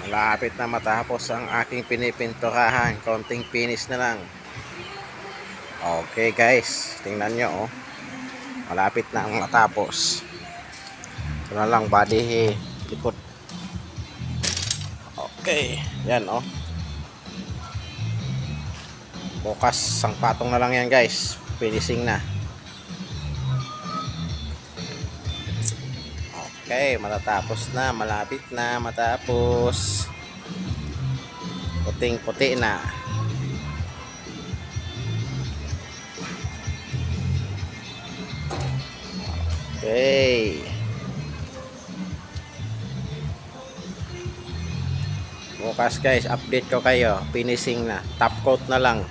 Malapit na matapos ang aking pinipinturahan. Konting finish na lang. Okay guys, tingnan nyo oh. Malapit na ang matapos. Ito na lang body likod. Okay, yan oh. Bukas sang patong na lang yan guys. Finishing na. Okay, matatapos na, malapit na matapos. Puting-puti na. Okay. Bukas guys, update ko kayo. Finishing na. Top coat na lang.